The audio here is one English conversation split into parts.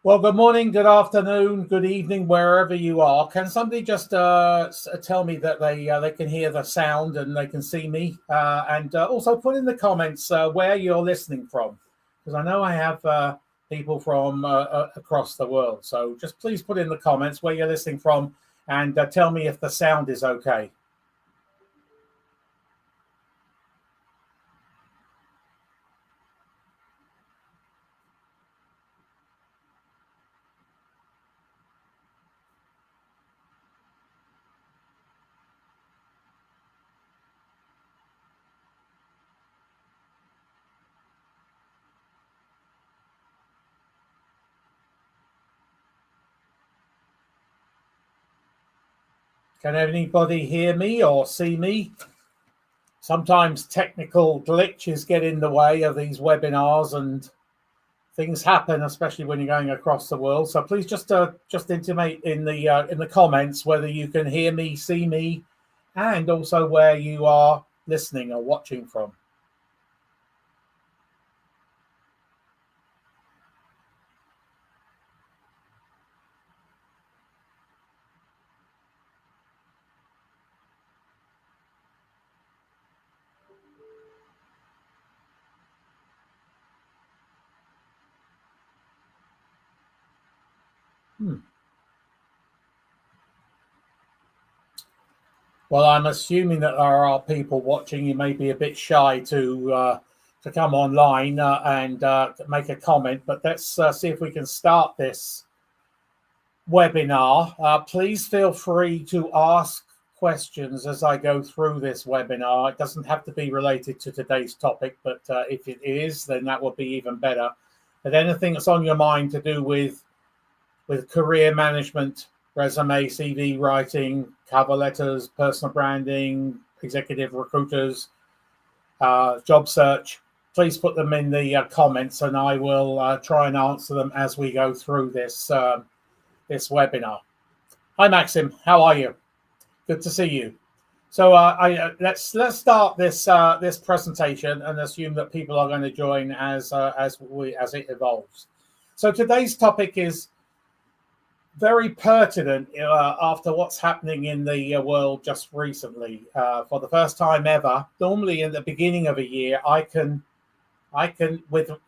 Well, good morning, good afternoon, good evening, wherever you are. Can somebody just tell me that they can hear the sound and they can see me, and also put in the comments where you're listening from, because I know I have people from across the world. So just please put in the comments where you're listening from, and tell me if the sound is okay. Can anybody hear me or see me? Sometimes technical glitches get in the way of these webinars, and things happen, especially when you're going across the world. So please just intimate in the comments whether you can hear me, see me, and also where you are listening or watching from. Well, I'm assuming that there are people watching. You may be a bit shy to come online and make a comment, but let's see if we can start this webinar. Please feel free to ask questions as I go through this webinar. It doesn't have to be related to today's topic, but if it is, then that would be even better. But anything that's on your mind to do with career management, resume, CV writing, cover letters, personal branding, executive recruiters, job search, please put them in the comments, and I will try and answer them as we go through this this webinar. Hi, Maxim. How are you? Good to see you. So let's start this this presentation and assume that people are going to join as it evolves. So today's topic is very pertinent after what's happening in the world just recently. For the first time ever, normally in the beginning of a year, I can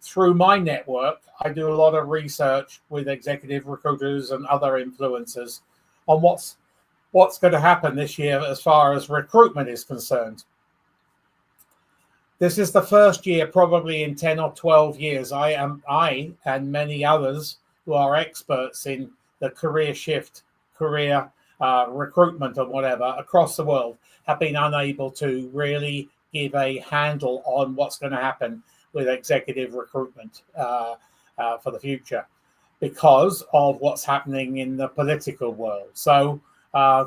through my network, I do a lot of research with executive recruiters and other influencers on what's going to happen this year as far as recruitment is concerned. This is the first year, probably in 10 or 12 years, I and many others who are experts in the career shift, career recruitment and whatever across the world have been unable to really give a handle on what's going to happen with executive recruitment for the future because of what's happening in the political world. So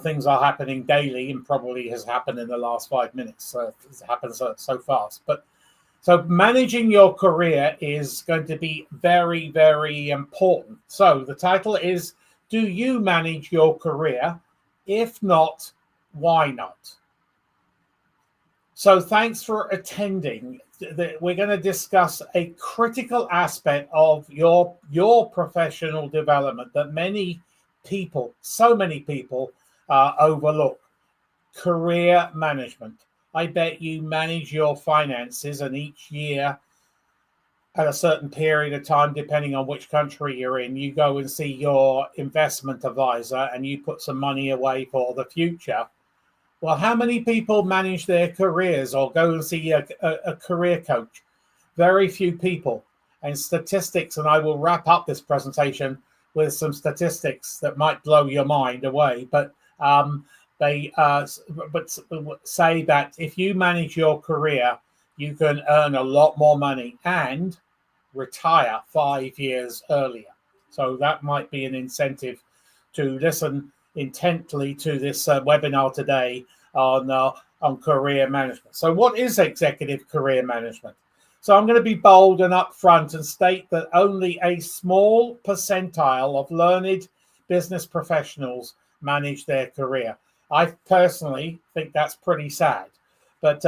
things are happening daily and probably has happened in the last 5 minutes. It's happened so fast. But so managing your career is going to be very, very important. So the title is, do you manage your career? If not, why not? So thanks for attending. We're going to discuss a critical aspect of your professional development that many people, so many people, overlook: career management. I bet you manage your finances, and each year at a certain period of time, depending on which country you're in, you go and see your investment advisor and you put some money away for the future. Well, how many people manage their careers or go and see a career coach? Very few people. And statistics, and I will wrap up this presentation with some statistics that might blow your mind away. But they say that if you manage your career, you can earn a lot more money and retire 5 years earlier. So that might be an incentive to listen intently to this webinar today on career management. So what is executive career management? So I'm going to be bold and upfront and state that only a small percentile of learned business professionals manage their career. I personally think that's pretty sad, but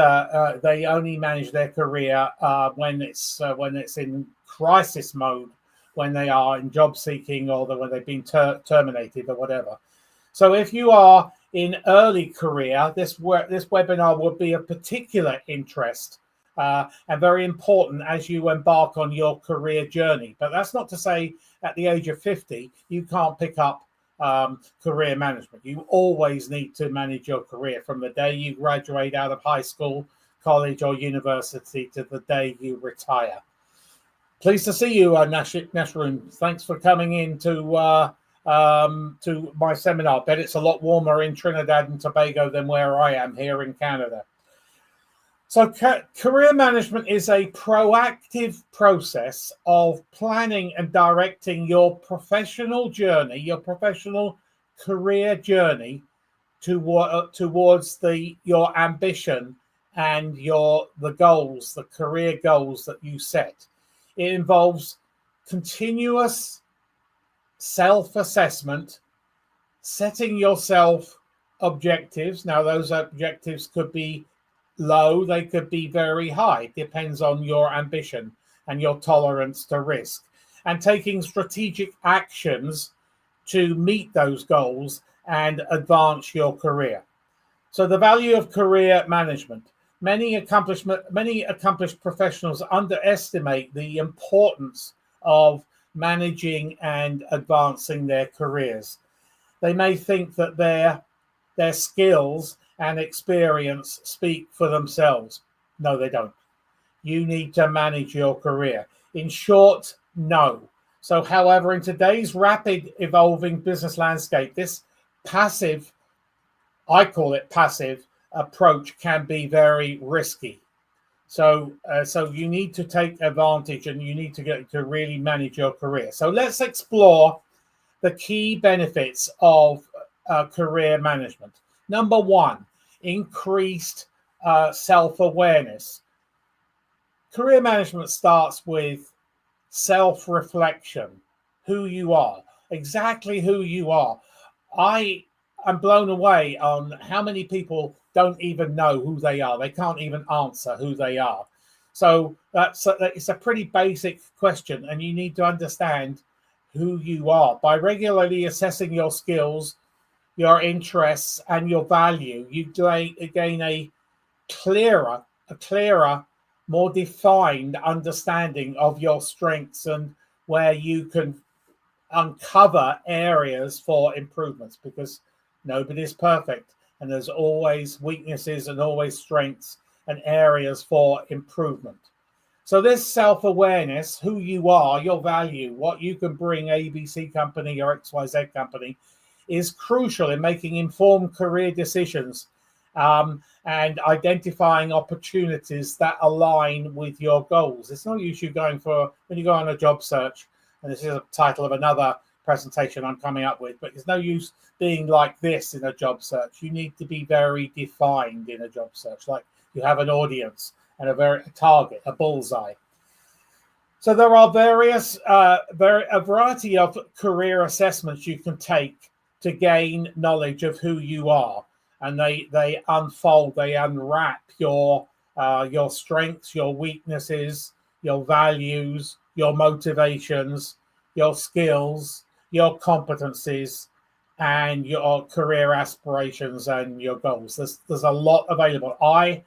they only manage their career when it's in crisis mode when they are in job seeking or when they've been terminated or whatever. So if you are in early career, this webinar would be of particular interest and very important as you embark on your career journey. But that's not to say at the age of 50, you can't pick up career management. You always need to manage your career from the day you graduate out of high school, college, or university to the day you retire. Pleased to see you, Nasreen. Thanks for coming in to my seminar. I bet it's a lot warmer in Trinidad and Tobago than where I am here in Canada. So career management is a proactive process of planning and directing your professional journey, your professional career journey towards your ambition and the goals, the career goals that you set. It involves continuous self-assessment, setting yourself objectives. Now, those objectives could be low, they could be very high. It depends on your ambition and your tolerance to risk. And taking strategic actions to meet those goals and advance your career. So the value of career management. Many accomplished professionals underestimate the importance of managing and advancing their careers. They may think that their skills and experience speak for themselves. No, they don't. You need to manage your career. In short, no. So, however, in today's rapid evolving business landscape, this passive, I call it passive, approach can be very risky. So you need to take advantage and you need to really manage your career. So let's explore the key benefits of career management. Number one, increased self-awareness. Career management starts with self-reflection, who you are, exactly who you are. I am blown away on how many people don't even know who they are. They can't even answer who they are. So it's a pretty basic question, and you need to understand who you are. By regularly assessing your skills, your interests, and your value, you gain a clearer, more defined understanding of your strengths and where you can uncover areas for improvements, because nobody's perfect and there's always weaknesses and always strengths and areas for improvement. So this self-awareness, who you are, your value, what you can bring ABC company or XYZ company, is crucial in making informed career decisions and identifying opportunities that align with your goals. It's no use you going for, when you go on a job search, and this is a title of another presentation I'm coming up with, but there's no use being like this in a job search. You need to be very defined in a job search, like you have an audience and a target, a bullseye. So there are a variety of career assessments you can take to gain knowledge of who you are, and they unfold, they unwrap your strengths, your weaknesses, your values, your motivations, your skills, your competencies, and your career aspirations and your goals. There's a lot available. I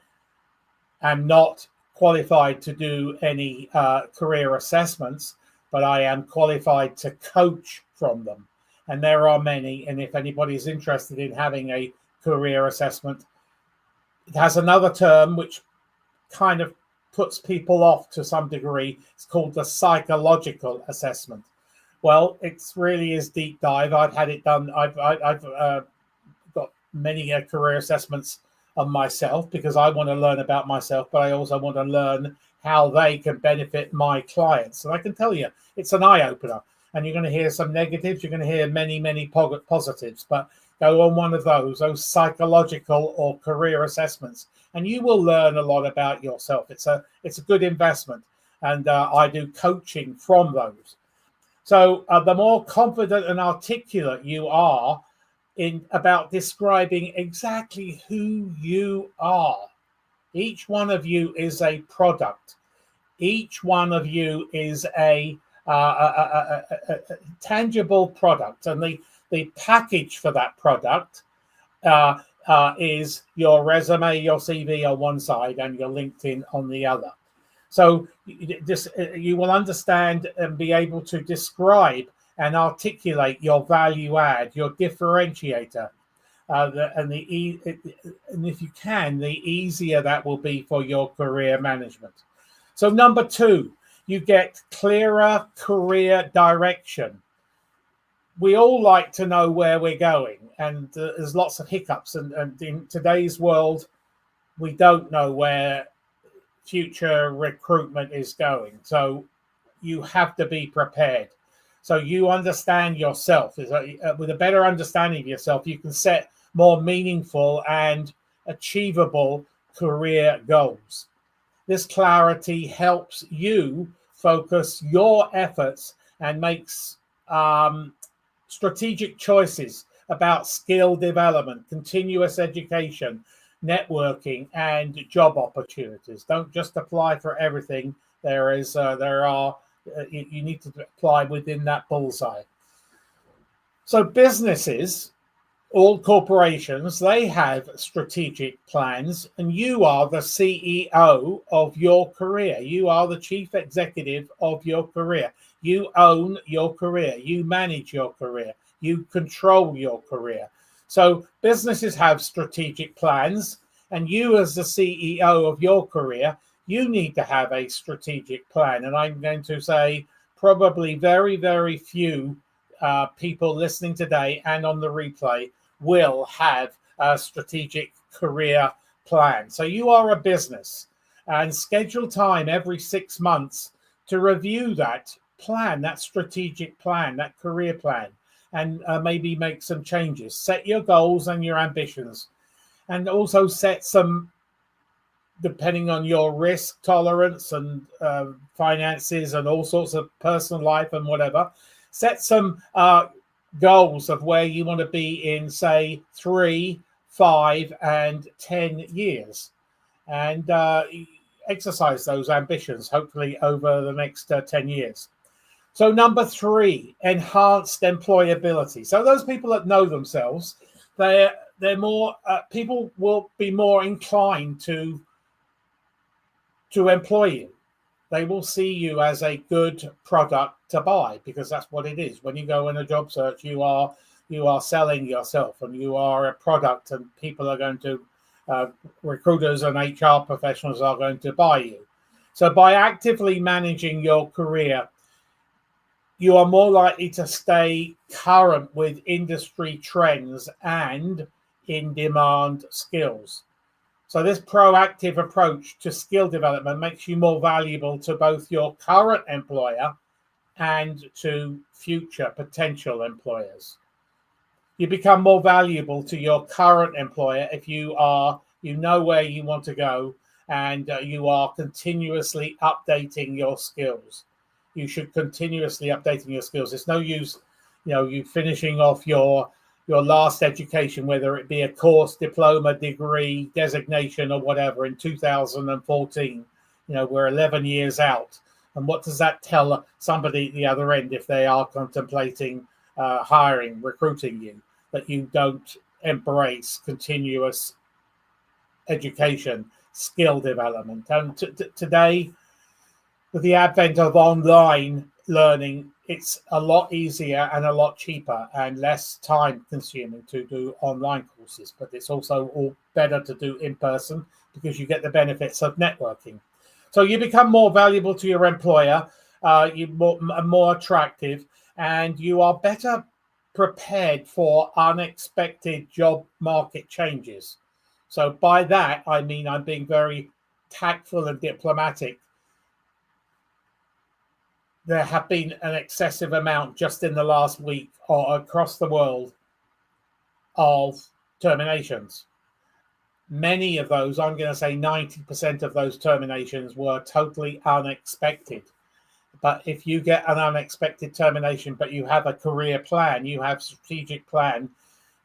am not qualified to do any career assessments, but I am qualified to coach from them. And there are many. And if anybody is interested in having a career assessment, it has another term which kind of puts people off to some degree. It's called the psychological assessment. Well, it really is deep dive. I've had it done. I've got many career assessments on myself because I want to learn about myself, but I also want to learn how they can benefit my clients. And I can tell you, it's an eye-opener. And you're going to hear some negatives. You're going to hear many, many positives. But go on one of those psychological or career assessments, and you will learn a lot about yourself. It's a good investment, and I do coaching from those. So the more confident and articulate you are about describing exactly who you are. Each one of you is a product. Each one of you is a a tangible product, and the package for that product is your resume, your CV on one side, and your LinkedIn on the other. So you will understand and be able to describe and articulate your value add, your differentiator. And if you can, the easier that will be for your career management. So number 2, you get clearer career direction. We all like to know where we're going, and there's lots of hiccups. And in today's world, we don't know where future recruitment is going. So you have to be prepared. So you understand yourself. With a better understanding of yourself, you can set more meaningful and achievable career goals. This clarity helps you focus your efforts and makes strategic choices about skill development, continuous education, networking, and job opportunities. Don't just apply for everything. You need to apply within that bullseye. So businesses, all corporations, they have strategic plans, and you are the CEO of your career. You are the chief executive of your career. You own your career. You manage your career. You control your career. So businesses have strategic plans, and you as the CEO of your career, you need to have a strategic plan. And I'm going to say probably very, very few people listening today and on the replay will have a strategic career plan. So you are a business, and schedule time every 6 months to review that plan, that strategic plan, that career plan, and maybe make some changes. Set your goals and your ambitions, and also set some, depending on your risk tolerance and finances and all sorts of personal life and whatever, set some goals of where you want to be in, say, 3, 5, and 10 years, and exercise those ambitions, hopefully over the next 10 years. So number 3, enhanced employability. So those people that know themselves, they're more, people will be more inclined to employ you. They will see you as a good product to buy, because that's what it is. When you go in a job search, you are selling yourself, and you are a product, and people are going to, recruiters and HR professionals are going to buy you. So by actively managing your career, you are more likely to stay current with industry trends and in-demand skills. So this proactive approach to skill development makes you more valuable to both your current employer and to future potential employers. You become more valuable to your current employer if you know where you want to go, and you are continuously updating your skills. You should continuously updating your skills. It's no use, you finishing off your last education, whether it be a course, diploma, degree, designation, or whatever, in 2014. We're 11 years out. And what does that tell somebody at the other end if they are contemplating hiring, recruiting you? That you don't embrace continuous education, skill development. And today, with the advent of online learning, it's a lot easier and a lot cheaper and less time consuming to do online courses, but it's also all better to do in person because you get the benefits of networking. So you become more valuable to your employer, you're more attractive, and you are better prepared for unexpected job market changes. So by that, I mean, I'm being very tactful and diplomatic. There have been an excessive amount just in the last week or across the world of terminations. Many of those, I'm going to say 90% of those terminations, were totally unexpected. But if you get an unexpected termination, but you have a career plan, you have a strategic plan,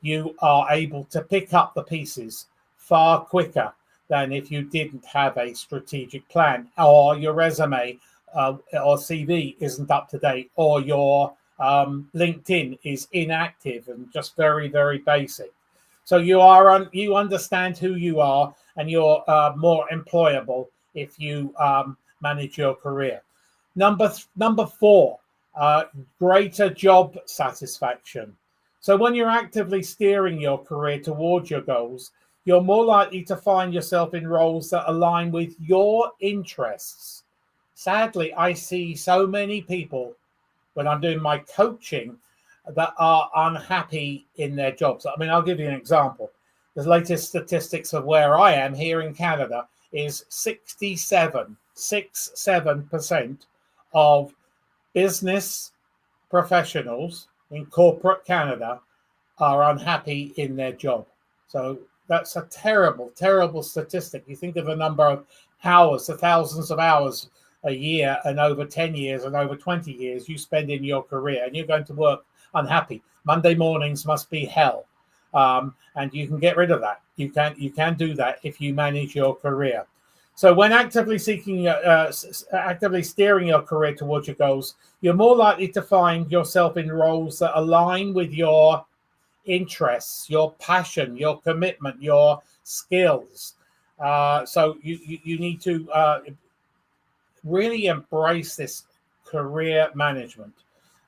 you are able to pick up the pieces far quicker than if you didn't have a strategic plan, or your resume or CV isn't up to date, or your LinkedIn is inactive and just very, very basic. So you understand who you are, and you're more employable if you manage your career. Number four, greater job satisfaction. So when you're actively steering your career towards your goals, you're more likely to find yourself in roles that align with your interests. Sadly, I see so many people when I'm doing my coaching that are unhappy in their jobs. I mean, I'll give you an example. The latest statistics of where I am here in Canada is 67% of business professionals in corporate Canada are unhappy in their job. So that's a terrible, terrible statistic. You think of the number of hours, the thousands of hours a year, and over 10 years and over 20 years you spend in your career, and you're going to work unhappy. Monday mornings must be hell. And you can get rid of that. You can do that if you manage your career. So when actively steering your career towards your goals, you're more likely to find yourself in roles that align with your interests, your passion, your commitment, your skills. So you need to really embrace this career management.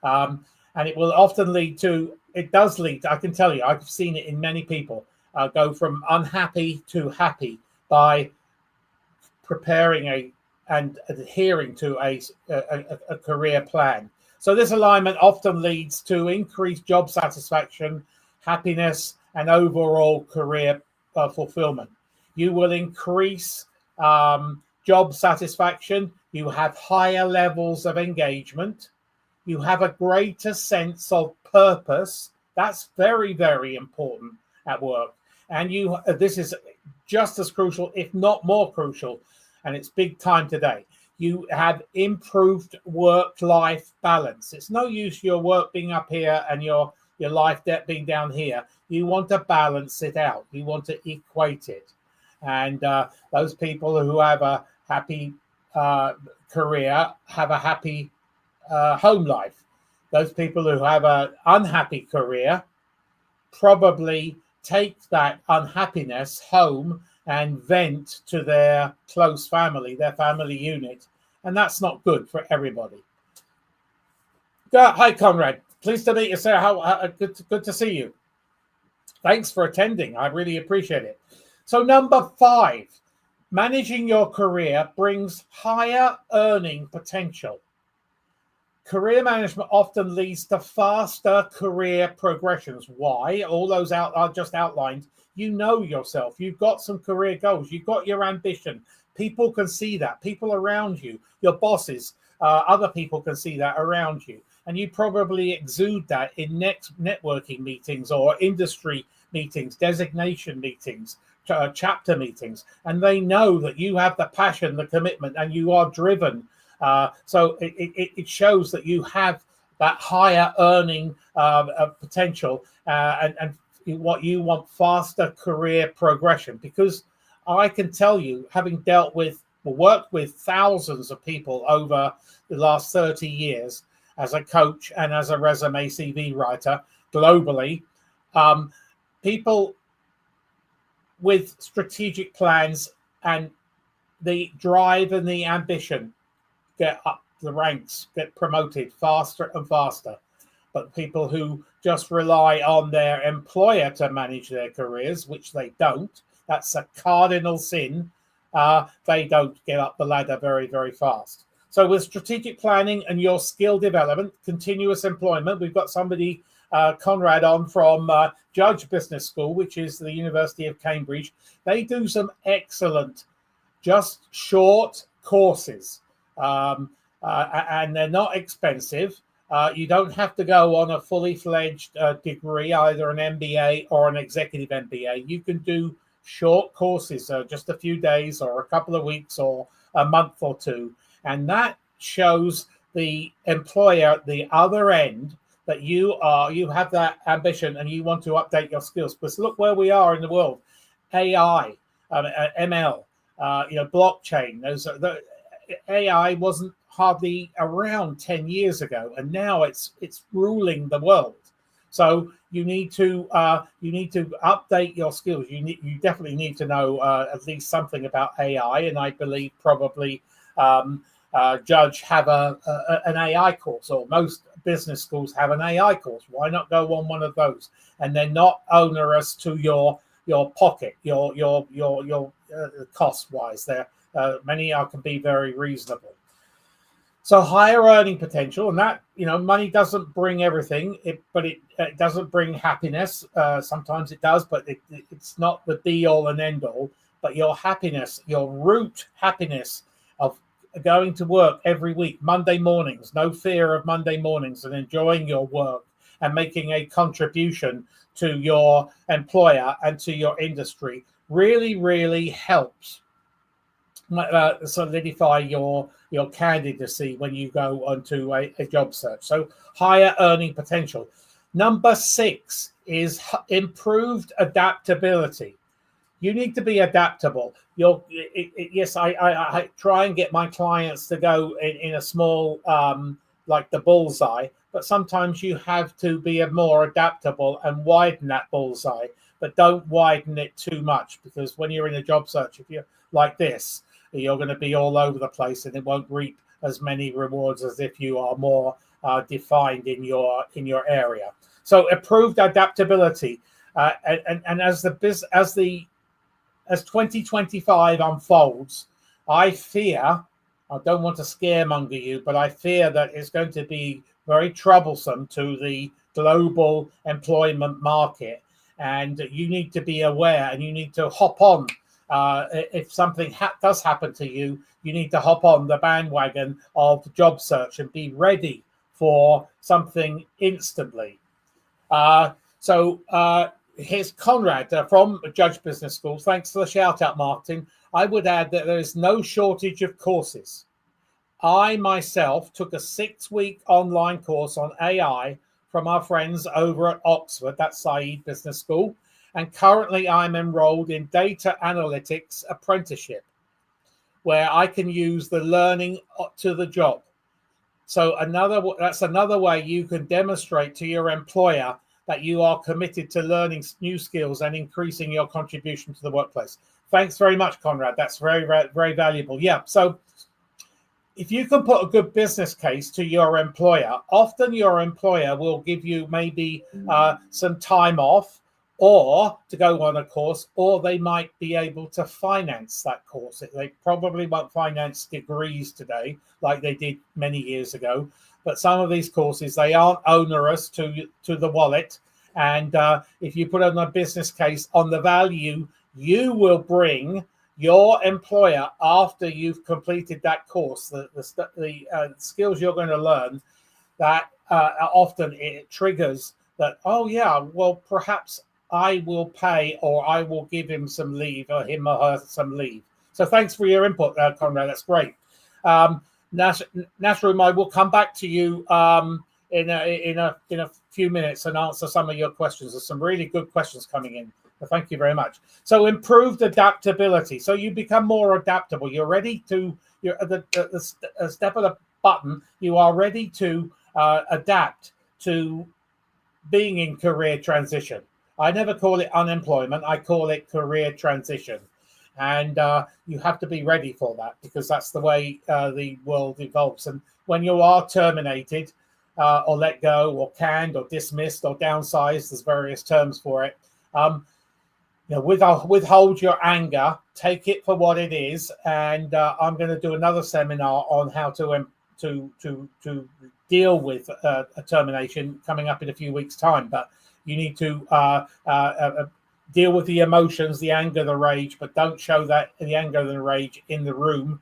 And it will often lead to, I can tell you, I've seen it in many people, go from unhappy to happy by preparing and adhering to a career plan. So this alignment often leads to increased job satisfaction, happiness, and overall career fulfillment. You will increase job satisfaction. You have higher levels of engagement. You have a greater sense of purpose. That's very, very important at work. And this is just as crucial, if not more crucial, and it's big time today. You have improved work-life balance. It's no use your work being up here and your life being down here. You want to balance it out. You want to equate it. And those people who have a happy career have a happy home life. Those people who have an unhappy career probably take that unhappiness home and vent to their close family, their family unit. And that's not good for everybody. Hi, Conrad. Pleased to meet you, sir. Good to see you. Thanks for attending. I really appreciate it. So number 5, managing your career brings higher earning potential. Career management often leads to faster career progressions. Why? All those I just outlined. You know yourself. You've got some career goals. You've got your ambition. People can see that. People around you, your bosses, other people can see that around you. And you probably exude that in networking meetings or industry meetings, designation meetings, chapter meetings. And they know that you have the passion, the commitment, and you are driven. So it shows that you have that higher earning potential and what you want, faster career progression. Because I can tell you, having worked with thousands of people over the last 30 years as a coach and as a resume CV writer globally, people with strategic plans and the drive and the ambition get up the ranks, get promoted faster and faster. But people who just rely on their employer to manage their careers, which they don't, that's a cardinal sin, they don't get up the ladder very, very fast. So with strategic planning and your skill development, continuous employment, we've got somebody, Conrad, on from Judge Business School, which is the University of Cambridge. They do some excellent, just short courses. And they're not expensive. You don't have to go on a fully fledged degree, either an MBA or an executive MBA. You can do short courses, just a few days or a couple of weeks or a month or two. And that shows the employer at the other end that you have that ambition and you want to update your skills. Because look where we are in the world. AI, ML, blockchain. AI wasn't hardly around 10 years ago, and now it's ruling the world. So you need to update your skills. You definitely need to know at least something about AI, and I believe probably Judge have an AI course, or most business schools have an AI course. Why not go on one of those? And they're not onerous to your pocket, your cost wise. There, many can be very reasonable. So higher earning potential, and that, money doesn't bring everything, but it doesn't bring happiness. Sometimes it does, but it's not the be all and end all. But your happiness, your root happiness of going to work every week, Monday mornings, no fear of Monday mornings, and enjoying your work and making a contribution to your employer and to your industry really, really helps solidify your candidacy when you go onto a job search. So higher earning potential. Number 6 is improved adaptability. You need to be adaptable. Yes, I try and get my clients to go in a small, like the bullseye, but sometimes you have to be more adaptable and widen that bullseye, but don't widen it too much, because when you're in a job search, if you're like this, you're going to be all over the place, and it won't reap as many rewards as if you are more defined in your area. So improved adaptability, and as 2025 unfolds, I don't want to scaremonger you, but I fear that it's going to be very troublesome to the global employment market, and you need to be aware, and you need to hop on. If something does happen to you, you need to hop on the bandwagon of job search and be ready for something instantly. Here's Conrad from Judge Business School. Thanks for the shout out, Martin. I would add that there is no shortage of courses. I myself took a 6-week online course on AI from our friends over at Oxford, that's Said Business School. And currently I'm enrolled in data analytics apprenticeship, where I can use the learning to the job. So that's another way you can demonstrate to your employer that you are committed to learning new skills and increasing your contribution to the workplace. Thanks very much, Conrad. That's very, very, very valuable. Yeah. So if you can put a good business case to your employer, often your employer will give you maybe some time off, or to go on a course, or they might be able to finance that course. They probably won't finance degrees today like they did many years ago, but some of these courses, they aren't onerous to the wallet. And if you put on a business case on the value you will bring your employer after you've completed that course, the skills you're going to learn, that often it triggers that, oh yeah, well, perhaps I will pay, or I will give him some leave, or him or her some leave. So thanks for your input, Conrad. That's great. Nasroom, I will come back to you in a few minutes and answer some of your questions. There's some really good questions coming in. So thank you very much. So improved adaptability. So you become more adaptable. You're ready to. You're at the step of the button. You are ready to adapt to being in career transition. I never call it unemployment. I call it career transition. And you have to be ready for that, because that's the way the world evolves. And when you are terminated or let go or canned or dismissed or downsized, there's various terms for it. Withhold your anger, take it for what it is. And I'm going to do another seminar on how to deal with a termination coming up in a few weeks' time. But you need to deal with the emotions, the anger, the rage, but don't show that the anger and the rage in the room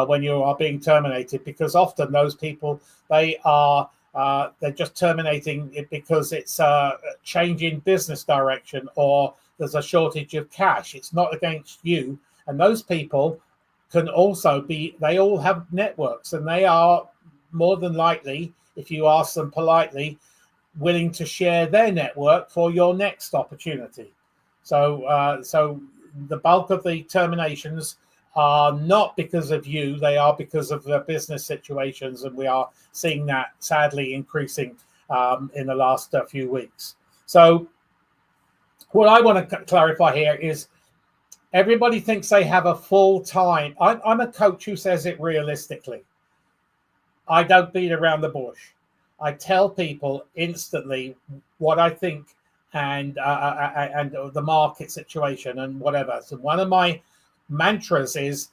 when you are being terminated, because often those people, they're just terminating it because it's a change in business direction, or there's a shortage of cash. It's not against you. And those people can also they all have networks, and they are more than likely, if you ask them politely, willing to share their network for your next opportunity. So the bulk of the terminations are not because of you, they are because of the business situations, and we are seeing that sadly increasing in the last few weeks. So what I want to clarify here is everybody thinks they have a full-time. I'm a coach who says it realistically. I don't beat around the bush. I tell people instantly what I think and the market situation and whatever. So one of my mantras is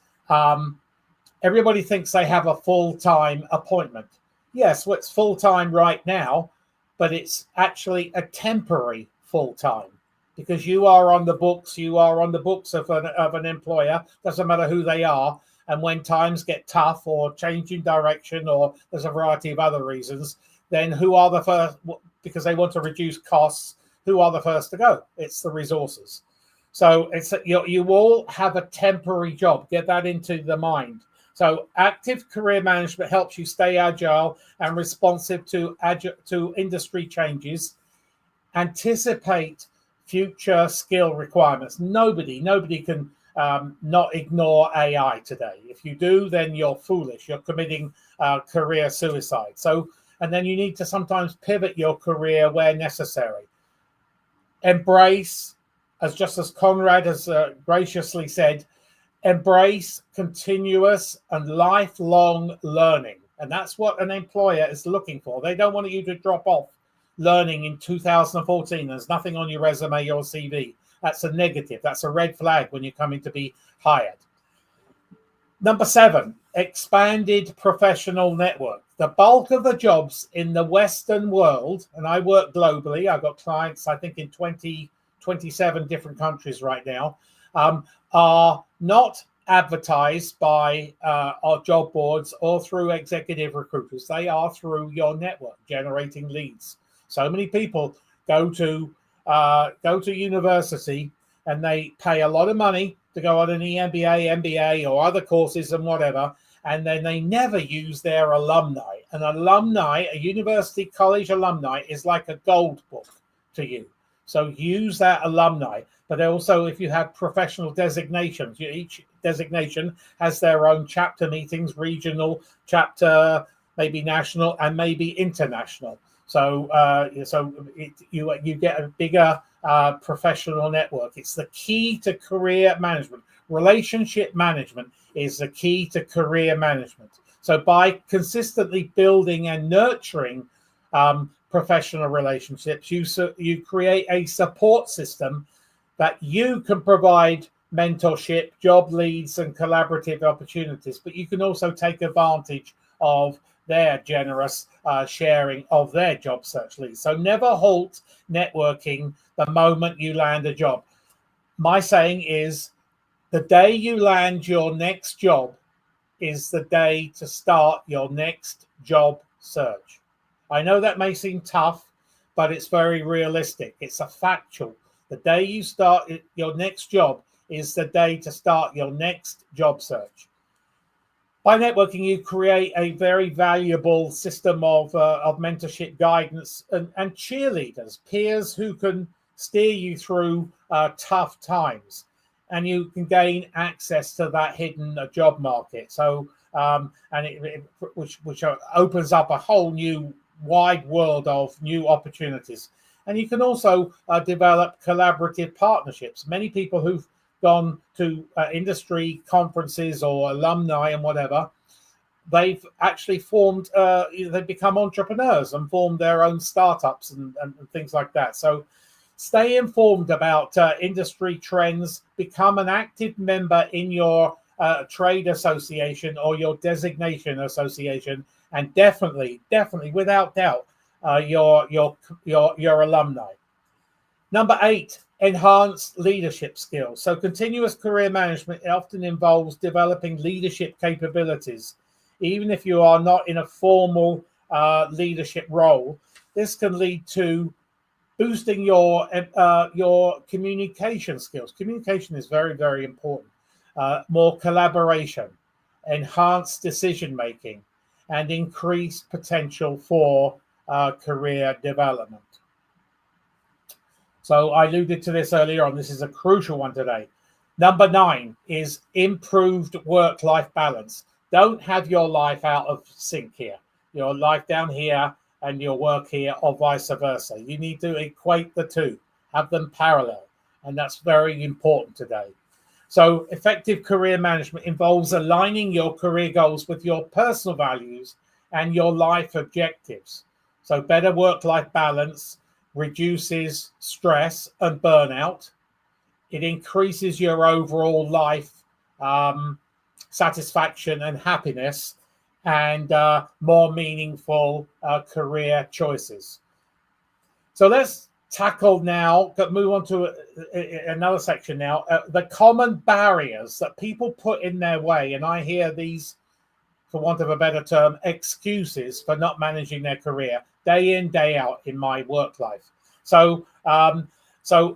everybody thinks they have a full-time appointment. Yes, well, it's full-time right now, but it's actually a temporary full-time because you are on the books. You are on the books of an employer. Doesn't matter who they are. And when times get tough or changing direction or there's a variety of other reasons, then who are the first, because they want to reduce costs, who are the first to go? It's the resources. So it's you all have a temporary job. Get that into the mind. So active career management helps you stay agile and responsive to industry changes, anticipate future skill requirements. Nobody can not ignore AI today. If you do, then you're foolish. You're committing career suicide. So, and then you need to sometimes pivot your career where necessary. Embrace, as Conrad has graciously said, embrace continuous and lifelong learning. And that's what an employer is looking for. They don't want you to drop off learning in 2014. There's nothing on your resume or CV. That's a negative. That's a red flag when you're coming to be hired. Number 7, expanded professional network. The bulk of the jobs in the Western world, and I work globally, I've got clients, I think, in 27 different countries right now, are not advertised by our job boards or through executive recruiters. They are through your network, generating leads. So many people go to university and they pay a lot of money to go on an EMBA, MBA, or other courses and whatever, and then they never use their alumni. An alumni, a university college alumni, is like a gold book to you. So use that alumni. But also, if you have professional designations, each designation has their own chapter meetings, regional, chapter, maybe national, and maybe international. So, you get a bigger professional network. It's the key to career management. Relationship management is the key to career management. So, by consistently building and nurturing professional relationships, you create a support system that you can provide mentorship, job leads, and collaborative opportunities. But you can also take advantage of their generous sharing of their job search leads. So never halt networking the moment you land a job. My saying is, the day you land your next job is the day to start your next job search. I know that may seem tough, but it's very realistic. It's a factual. The day you start your next job is the day to start your next job search. By networking, you create a very valuable system of mentorship, guidance, and cheerleaders, peers who can steer you through tough times, and you can gain access to that hidden job market. So, which opens up a whole new wide world of new opportunities. And you can also develop collaborative partnerships. Many people who've gone to industry conferences or alumni and whatever, they've actually formed, they've become entrepreneurs and formed their own startups and things like that. So stay informed about industry trends, become an active member in your trade association or your designation association, and definitely, without doubt, your alumni. Number 8, enhance leadership skills. So continuous career management often involves developing leadership capabilities. Even if you are not in a formal leadership role, this can lead to boosting your communication skills. Communication is very, very important. More collaboration, enhanced decision making, and increased potential for career development. So I alluded to this earlier on. This is a crucial one today. Number 9 is improved work-life balance. Don't have your life out of sync here. Your life down here and your work here, or vice versa. You need to equate the two, have them parallel. And that's very important today. So effective career management involves aligning your career goals with your personal values and your life objectives. So better work-life balance reduces stress and burnout. It increases your overall life satisfaction and happiness, and more meaningful career choices. So let's tackle now, move on to another section now, the common barriers that people put in their way. And I hear these, for want of a better term, excuses for not managing their career day in, day out in my work life. So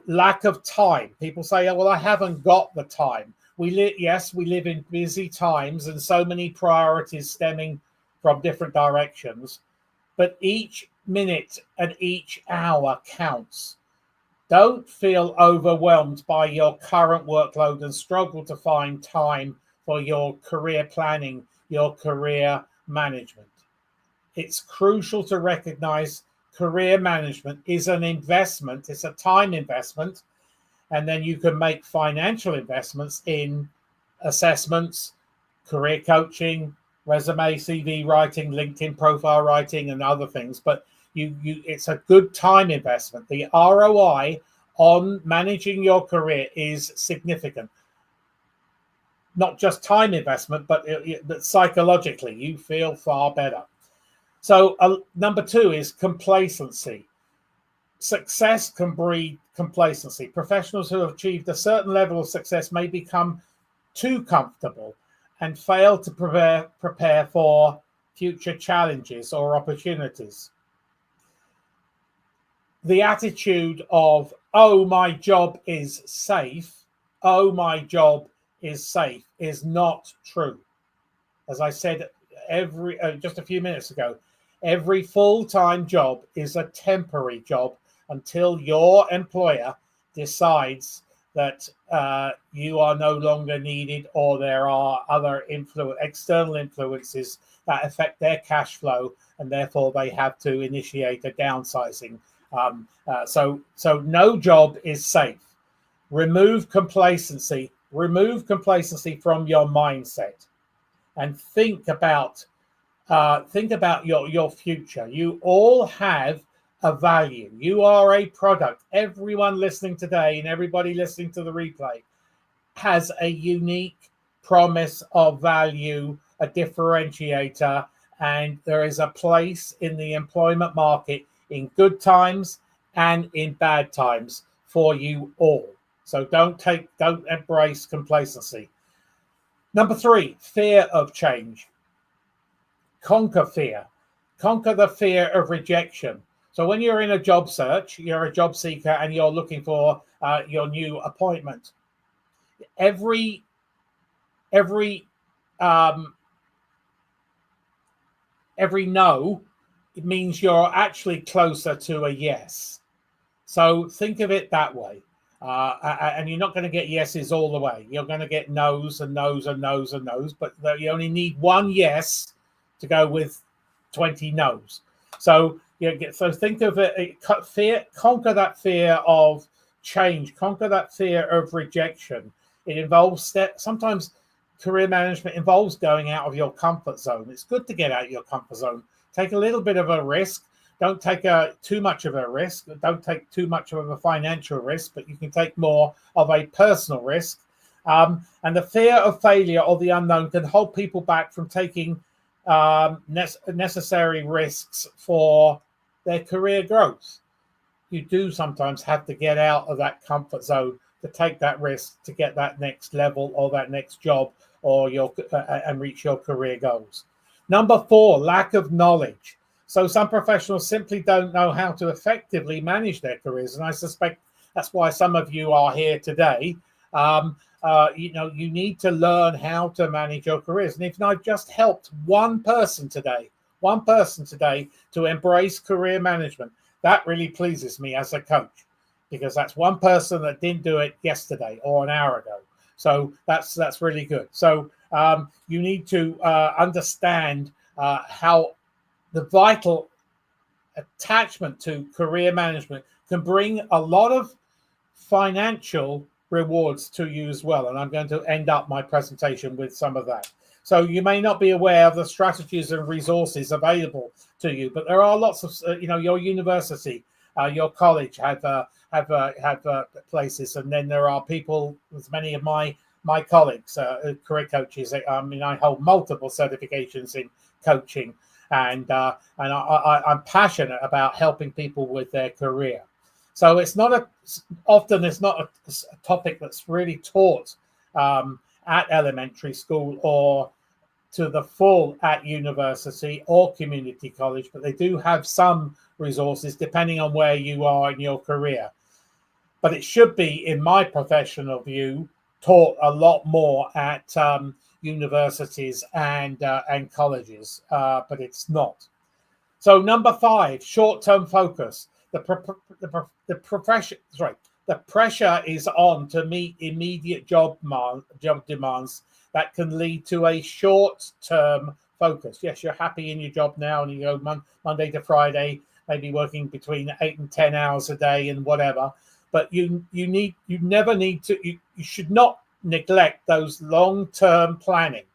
lack of time. People say, oh, well, I haven't got the time. We live in busy times and so many priorities stemming from different directions, but each minute and each hour counts. Don't feel overwhelmed by your current workload and struggle to find time for your career planning, your career management. It's crucial to recognize career management is an investment. It's a time investment. And then you can make financial investments in assessments, career coaching, resume, CV writing, LinkedIn profile writing, and other things. But it's a good time investment. The ROI on managing your career is significant. Not just time investment, but psychologically, you feel far better. So number 2 is complacency. Success can breed complacency. Professionals who have achieved a certain level of success may become too comfortable and fail to prepare for future challenges or opportunities. The attitude of, oh, my job is safe, is not true. As I said just a few minutes ago, every full-time job is a temporary job until your employer decides that you are no longer needed, or there are other external influences that affect their cash flow, and therefore they have to initiate a downsizing. So no job is safe. Remove complacency from your mindset, and think about your future. You all have a value. You are a product. Everyone listening today and everybody listening to the replay has a unique promise of value, a differentiator, and there is a place in the employment market in good times and in bad times for you all. So don't embrace complacency. Number 3, fear of change. Conquer fear. Conquer the fear of rejection. So when you're in a job search, you're a job seeker and you're looking for your new appointment, every no, it means you're actually closer to a yes. So think of it that way. And you're not going to get yeses all the way. You're going to get no's and no's and no's and no's, but you only need one yes to go with 20 no's. So think of it, conquer that fear of change, conquer that fear of rejection. It involves sometimes career management involves going out of your comfort zone. It's good to get out of your comfort zone. Take a little bit of a risk. Don't take too much of a risk. Don't take too much of a financial risk, but you can take more of a personal risk. And the fear of failure or the unknown can hold people back from taking necessary risks for their career growth. You do sometimes have to get out of that comfort zone to take that risk to get that next level or that next job or and reach your career goals. Number 4, lack of knowledge. So some professionals simply don't know how to effectively manage their careers, and I suspect that's why some of you are here today. You need to learn how to manage your careers. And if I've just helped one person today to embrace career management, that really pleases me as a coach, because that's one person that didn't do it yesterday or an hour ago. So that's really good. So you need to understand how the vital attachment to career management can bring a lot of financial rewards to you as well. And I'm going to end up my presentation with some of that. So you may not be aware of the strategies and resources available to you, but there are lots of, your university, your college have places, and then there are people, as many of my colleagues, career coaches. I hold multiple certifications in coaching, and I'm passionate about helping people with their career. So it's not a topic that's really taught at elementary school or to the full at university or community college, but they do have some resources depending on where you are in your career. But it should be, in my professional view, taught a lot more at universities and colleges, but it's not. So number 5, short-term focus. The pressure is on to meet immediate job demands that can lead to a short-term focus. Yes, you're happy in your job now, and you go Monday to Friday, maybe working between 8 and 10 hours a day and whatever. But you should not neglect those long-term planning.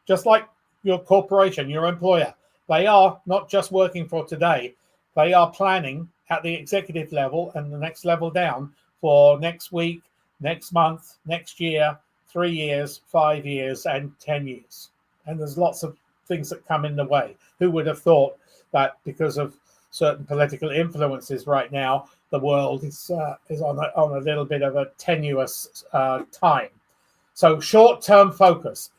Just like your corporation, your employer, they are not just working for today. They are planning at the executive level and the next level down for next week, next month, next year, 3 years, 5 years, and 10 years. And there's lots of things that come in the way. Who would have thought that because of certain political influences right now, the world is on a little bit of a tenuous time. So short-term focus.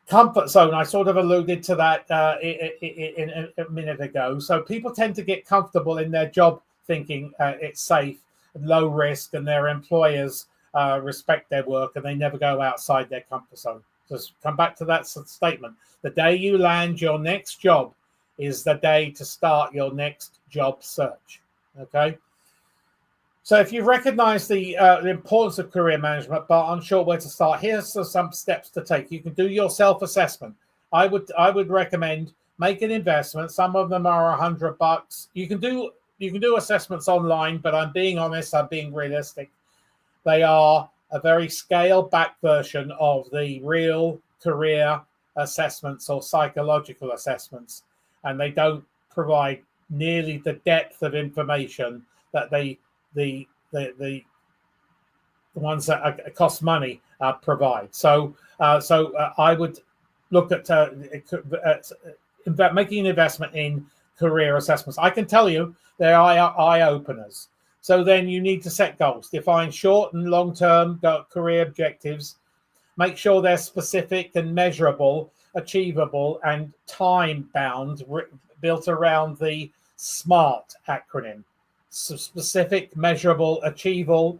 Comfort zone, I sort of alluded to that in a minute ago. So people tend to get comfortable in their job thinking it's safe, low risk, and their employers respect their work, and they never go outside their comfort zone. Just come back to that statement. The day you land your next job is the day to start your next job search. Okay. So if you recognize the importance of career management but unsure where to start, here's some steps to take. You can do your self-assessment. I would recommend make an investment. Some of them are $100. You can do assessments online, but I'm being honest, I'm being realistic. They are a very scaled back version of the real career assessments or psychological assessments, and they don't provide nearly the depth of information that the ones that cost money provide. So I would look at making an investment in career assessments. I can tell you they are eye openers. So then you need to set goals, define short and long-term career objectives, make sure they're specific and measurable, achievable, and time-bound, built around the SMART acronym. So specific, measurable, achievable,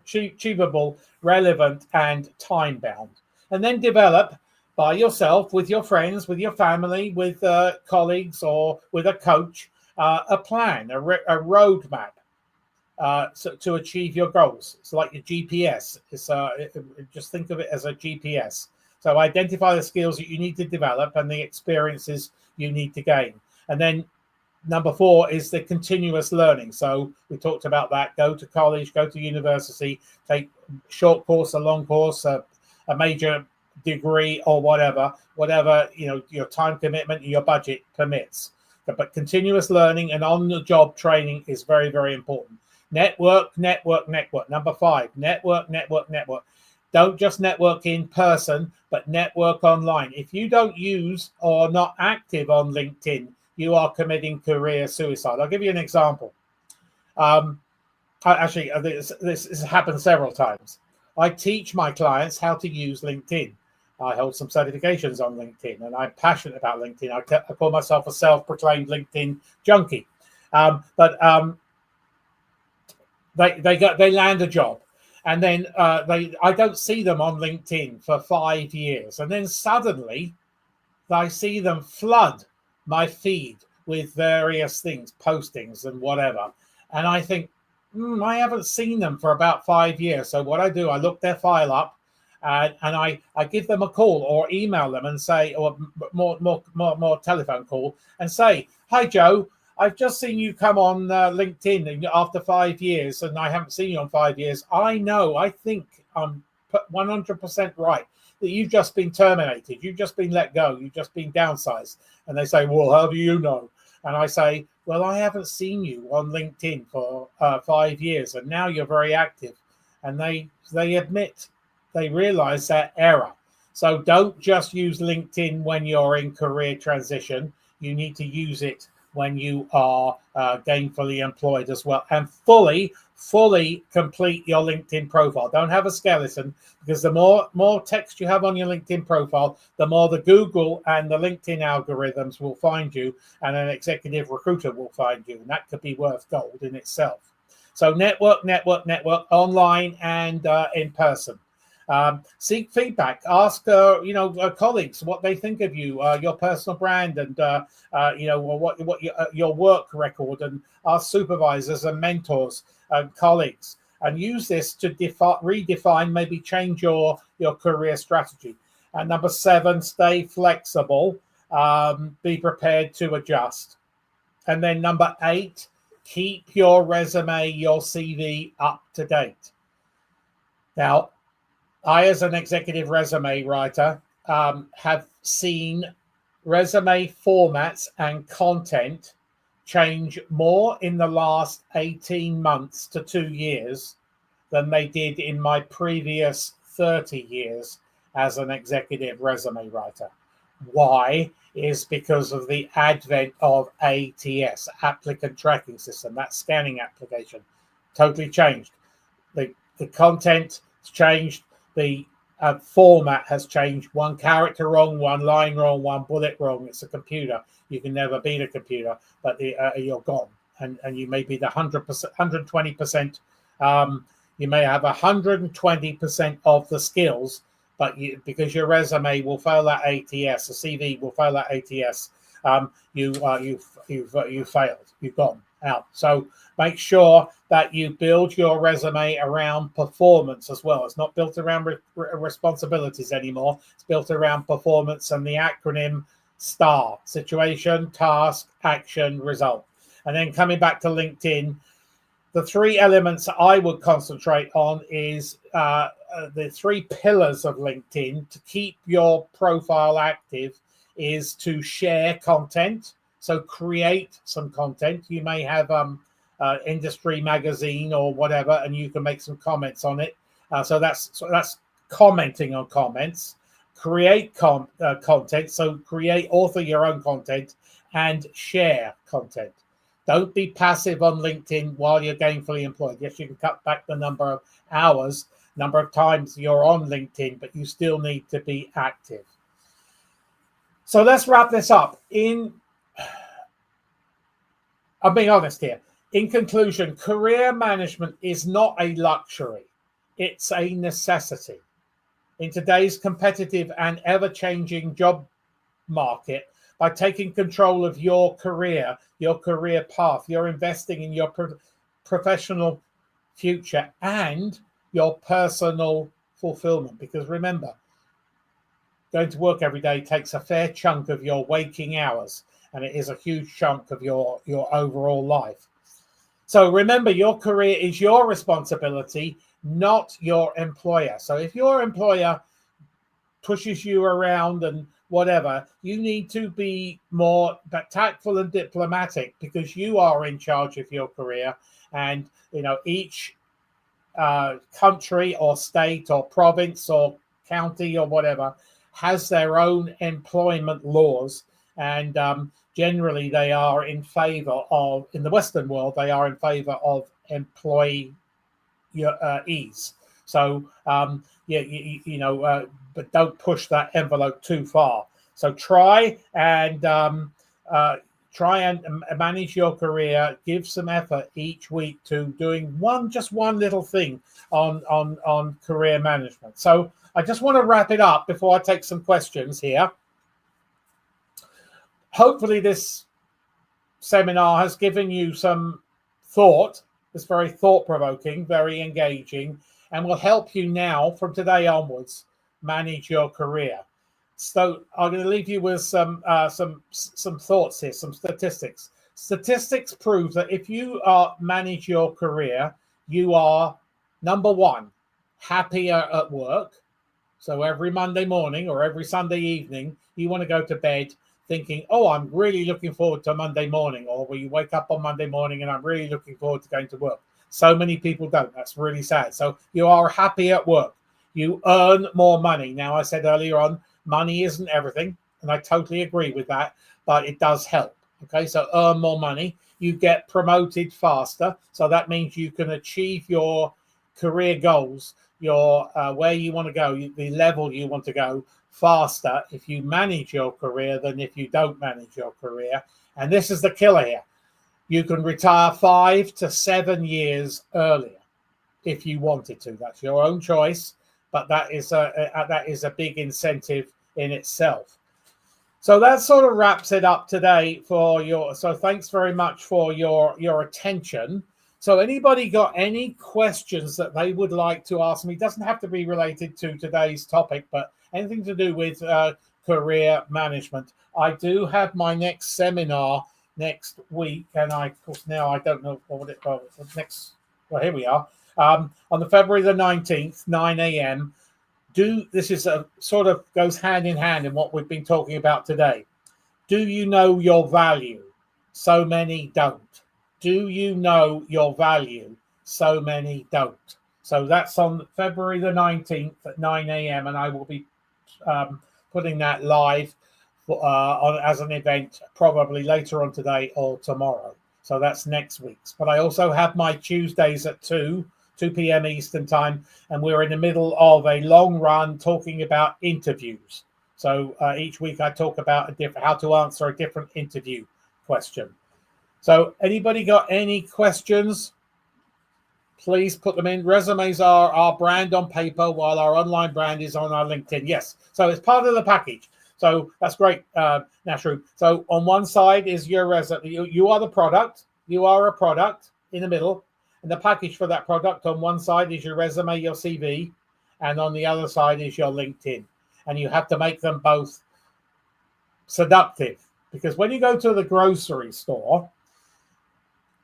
relevant, and time-bound. And then develop by yourself, with your friends, with your family, with colleagues, or with a coach, a plan, a roadmap to achieve your goals. It's like your GPS. Just think of it as a GPS. So identify the skills that you need to develop and the experiences you need to gain. And then number 4 is the continuous learning. So we talked about that. Go to college, go to university, take a short course, a long course, a major degree, or whatever your time commitment, your budget permits. But continuous learning and on-the-job training is very, very important. Network. Number 5, network. Don't just network in person, but network online. If you don't use or not active on LinkedIn, you are committing career suicide. I'll give you an example. This has happened several times. I teach my clients how to use LinkedIn. I hold some certifications on LinkedIn, and I'm passionate about LinkedIn. I call myself a self-proclaimed LinkedIn junkie. They land a job, and then I don't see them on LinkedIn for 5 years, and then suddenly I see them flood my feed with various things, postings and whatever. And I think, I haven't seen them for about 5 years. So what I do, I look their file up, and I give them a call or email them and say, or more telephone call and say, hi Joe, I've just seen you come on LinkedIn after 5 years, and I haven't seen you on 5 years. I think I'm 100% right that you've just been terminated, you've just been let go, you've just been downsized. And they say, well, how do you know? And I say, well, I haven't seen you on LinkedIn for 5 years, and now you're very active. And they admit, they realize that error. So don't just use LinkedIn when you're in career transition. You need to use it when you are gainfully employed as well, and fully complete your LinkedIn profile. Don't have a skeleton, because the more text you have on your LinkedIn profile, the more the Google and the LinkedIn algorithms will find you, and an executive recruiter will find you, and that could be worth gold in itself. So network online and in person. Seek feedback. Ask colleagues what they think of you, your personal brand, and what your work record, and ask supervisors and mentors and colleagues, and use this to redefine, maybe change your career strategy. And number 7, stay flexible. Be prepared to adjust. And then number 8, keep your resume, your CV up to date. Now, I, as an executive resume writer, have seen resume formats and content change more in the last 18 months to 2 years than they did in my previous 30 years as an executive resume writer. Why? Is because of the advent of ATS, applicant tracking system, that scanning application. Totally changed. The content has changed. The format has changed. One character wrong, one line wrong, one bullet wrong. It's a computer. You can never beat a computer, but you're gone. And you may be the 100%, 120%. You may have 120% of the skills, but because your resume will fail that ATS, the CV will fail that ATS, you've failed. You've gone out. So make sure that you build your resume around performance as well. It's not built around responsibilities anymore. It's built around performance and the acronym STAR: situation, task, action, result. And then coming back to LinkedIn, the 3 elements I would concentrate on is the 3 pillars of LinkedIn to keep your profile active is to share content. So create some content. You may have industry magazine or whatever, and you can make some comments on it. So that's commenting on comments. Create content. So author your own content and share content. Don't be passive on LinkedIn while you're gainfully employed. Yes, you can cut back the number of hours, number of times you're on LinkedIn, but you still need to be active. So let's wrap this up. I'm being honest here. In conclusion, career management is not a luxury. It's a necessity. In today's competitive and ever-changing job market, by taking control of your career path, you're investing in your professional future and your personal fulfillment. Because remember, going to work every day takes a fair chunk of your waking hours, and it is a huge chunk of your overall life. So remember, your career is your responsibility, not your employer. So if your employer pushes you around and whatever, you need to be more tactful and diplomatic, because you are in charge of your career. And each country or state or province or county or whatever has their own employment laws, and generally they are in favor of, in the Western world, they are in favor of employees. So but don't push that envelope too far. So try and manage your career. Give some effort each week to doing just one little thing on career management. So I just want to wrap it up before I take some questions here. Hopefully this seminar has given you some thought. It's very thought-provoking, very engaging, and will help you now from today onwards manage your career. So I'm going to leave you with some thoughts here, some statistics. Statistics prove that if you manage your career, you are, number one, happier at work. So every Monday morning or every Sunday evening, you want to go to bed thinking, oh, I'm really looking forward to Monday morning. Or will you wake up on Monday morning and I'm really looking forward to going to work. So many people don't. That's really sad. So you are happy at work. You earn more money. Now, I said earlier on, money isn't everything. And I totally agree with that, but it does help. Okay, so earn more money. You get promoted faster. So that means you can achieve your career goals, your where you want to go, the level you want to go faster if you manage your career than if you don't manage your career. And this is the killer here. You can retire 5 to 7 years earlier if you wanted to. That's your own choice, but that is a big incentive in itself. So that sort of wraps it up today for your. So thanks very much for your attention. So anybody got any questions that they would like to ask me? It doesn't have to be related to today's topic, but anything to do with career management. I do have my next seminar next week, and of course now I don't know what it next. Well, here we are on the February the 19th, 9 a.m. This is a sort of goes hand in hand in what we've been talking about today. Do you know your value? So many don't. Do you know your value? So many don't. So that's on February the 19th at 9 a.m. and I will be putting that live on as an event probably later on today or tomorrow. So that's next week's. But I also have my Tuesdays at 2 p.m. Eastern time, and we're in the middle of a long run talking about interviews. So each week I talk about how to answer a different interview question. So anybody got any questions? Please put them in. Resumes are our brand on paper, while our online brand is on our LinkedIn. Yes, so it's part of the package. So that's great, Nashru. So on one side is your resume. You are the product. You are a product in the middle. And the package for that product on one side is your resume, your CV. And on the other side is your LinkedIn. And you have to make them both seductive. Because when you go to the grocery store,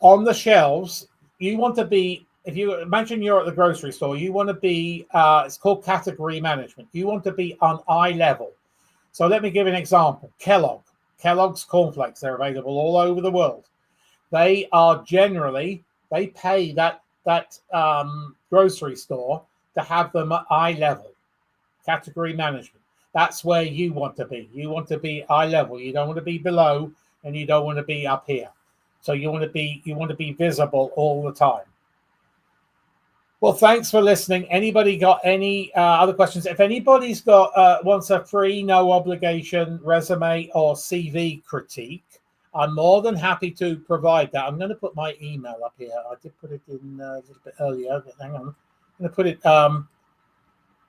on the shelves, you want to be, if you imagine you're at the grocery store, you want to be, it's called category management. You want to be on eye level. So let me give an example. Kellogg's cornflakes, they're available all over the world. They are generally, they pay that grocery store to have them at eye level, category management. That's where you want to be. You want to be eye level. You don't want to be below and you don't want to be up here. So you want to be visible all the time. Well, thanks for listening. Anybody got any other questions? If anybody's got wants a free, no obligation resume or CV critique, I'm more than happy to provide that. I'm going to put my email up here. I did put it in a little bit earlier, but hang on. I'm going to put it.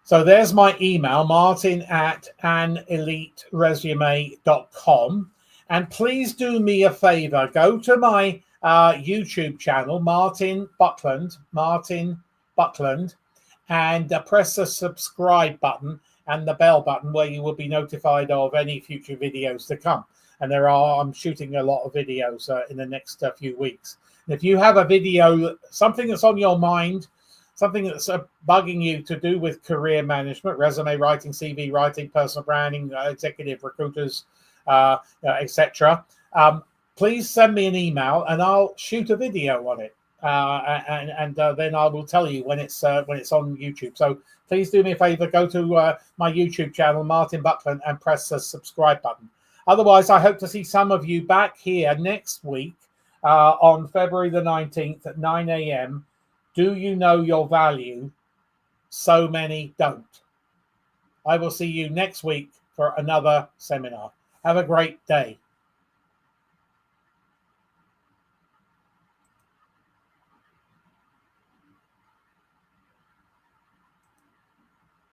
So there's my email, martin@aneliteresume.com. And please do me a favor. Go to my YouTube channel, Martin Buckland, and press the subscribe button and the bell button where you will be notified of any future videos to come. And I'm shooting a lot of videos in the next few weeks. And if you have a video, something that's on your mind, something that's bugging you to do with career management, resume writing, CV writing, personal branding, executive recruiters, etc. Please send me an email and I'll shoot a video on it. And then I will tell you when it's on YouTube. So please do me a favor, go to my YouTube channel, Martin Buckland, and press the subscribe button. Otherwise, I hope to see some of you back here next week on February the 19th at 9 a.m. Do you know your value? So many don't. I will see you next week for another seminar. Have a great day.